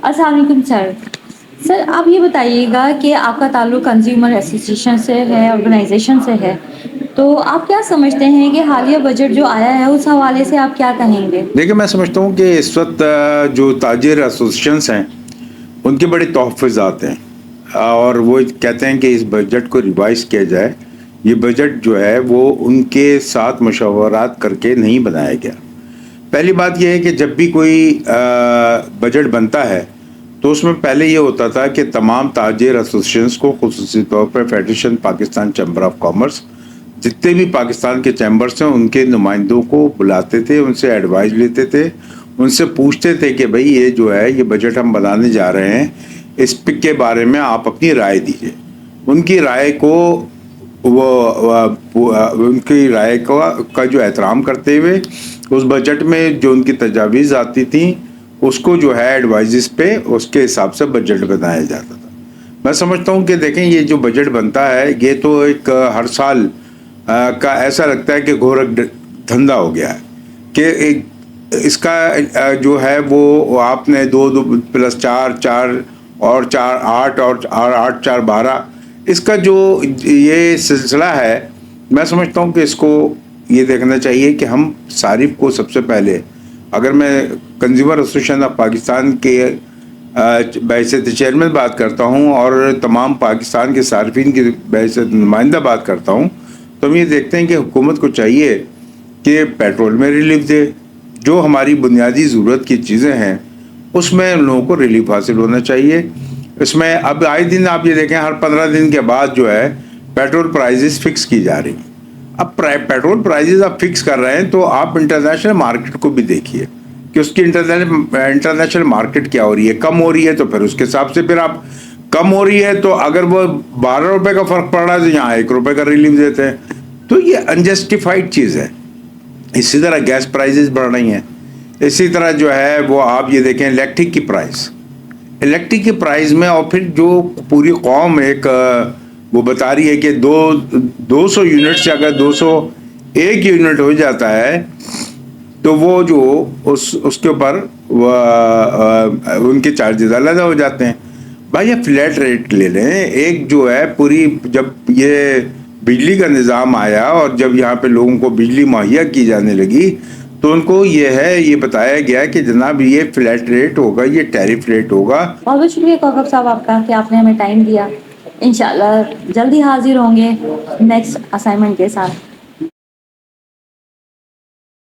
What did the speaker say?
السلام علیکم سر. سر آپ یہ بتائیے گا کہ آپ کا تعلق کنزیومر ایسوسیشن سے ہے, آرگنائزیشن سے ہے, تو آپ کیا سمجھتے ہیں کہ حالیہ بجٹ جو آیا ہے اس حوالے سے آپ کیا کہیں گے؟ دیکھیں, میں سمجھتا ہوں کہ اس وقت جو تاجر ایسوسیشنس ہیں ان کے بڑے تحفظات ہیں, اور وہ کہتے ہیں کہ اس بجٹ کو ریوائز کیا جائے. یہ بجٹ جو ہے وہ ان کے ساتھ مشاورات کر کے نہیں بنایا گیا. پہلی بات یہ ہے کہ جب بھی کوئی بجٹ بنتا ہے تو اس میں پہلے یہ ہوتا تھا کہ تمام تاجر ایسوسیشنس کو, خصوصی طور پر federation Pakistan chamber of commerce, جتنے بھی پاکستان کے چیمبرس ہیں ان کے نمائندوں کو بلاتے تھے, ان سے ایڈوائز لیتے تھے, ان سے پوچھتے تھے کہ بھئی یہ جو ہے یہ بجٹ ہم بنانے جا رہے ہیں, اس پک کے بارے میں آپ اپنی رائے دیجیے. ان کی رائے کو ان کی رائے کا جو احترام کرتے ہوئے اس بجٹ میں جو ان کی تجاویز آتی تھیں اس کو جو ہے ایڈوائزز پہ اس کے حساب سے بجٹ بنایا جاتا تھا. میں سمجھتا ہوں کہ دیکھیں, یہ جو بجٹ بنتا ہے یہ تو ایک ہر سال کا ایسا لگتا ہے کہ گھورک دھندا ہو گیا ہے کہ ایک اس کا جو ہے وہ آپ نے 2+4 اور 4 8 اور 8 4 12 اس کا جو یہ سلسلہ ہے, میں سمجھتا ہوں کہ اس کو یہ دیکھنا چاہیے کہ ہم صارف کو سب سے پہلے, اگر میں کنزیومر ایسوسیشن آف پاکستان کے بحیثیت چیئرمین بات کرتا ہوں اور تمام پاکستان کے صارفین کی بحیثیت نمائندہ بات کرتا ہوں, تو ہم یہ دیکھتے ہیں کہ حکومت کو چاہیے کہ پیٹرول میں ریلیف دے, جو ہماری بنیادی ضرورت کی چیزیں ہیں اس میں ان لوگوں کو ریلیف حاصل ہونا چاہیے. اس میں اب آئے دن آپ یہ دیکھیں ہر 15 دن کے بعد جو ہے پیٹرول پرائزز فکس کی جا رہی ہیں. اب پیٹرول پرائزز آپ فکس کر رہے ہیں تو آپ انٹرنیشنل مارکیٹ کو بھی دیکھیے کہ اس کی انٹرنیشنل مارکیٹ کیا ہو رہی ہے. کم ہو رہی ہے تو پھر اس کے حساب سے پھر آپ, کم ہو رہی ہے تو اگر وہ 12 روپے کا فرق پڑ رہا ہے تو یہاں 1 روپے کا ریلیف دیتے ہیں, تو یہ انجسٹیفائڈ چیز ہے. اسی طرح گیس پرائزز بڑھ رہی ہیں, اسی طرح جو ہے وہ آپ یہ دیکھیں الیکٹرک کی پرائز میں, اور پھر جو پوری قوم ایک وہ بتا رہی ہے کہ 200 یونٹ سے اگر 201 یونٹ ہو جاتا ہے تو وہ جو اس کے اوپر ان کے چارجز علیحدہ ہو جاتے ہیں. بھائی یہ فلیٹ ریٹ لے لیں. ایک جو ہے پوری, جب یہ بجلی کا نظام آیا اور جب یہاں پہ لوگوں کو بجلی مہیا کی جانے لگی تو ان کو یہ بتایا گیا کہ جناب یہ فلیٹ ریٹ ہوگا, یہ ٹیرف ریٹ ہوگا. بہت بہت شکریہ کوکب صاحب آپ کا کہ آپ نے ہمیں ٹائم دیا. انشاءاللہ جلدی حاضر ہوں گے نیکسٹ اسائنمنٹ کے ساتھ.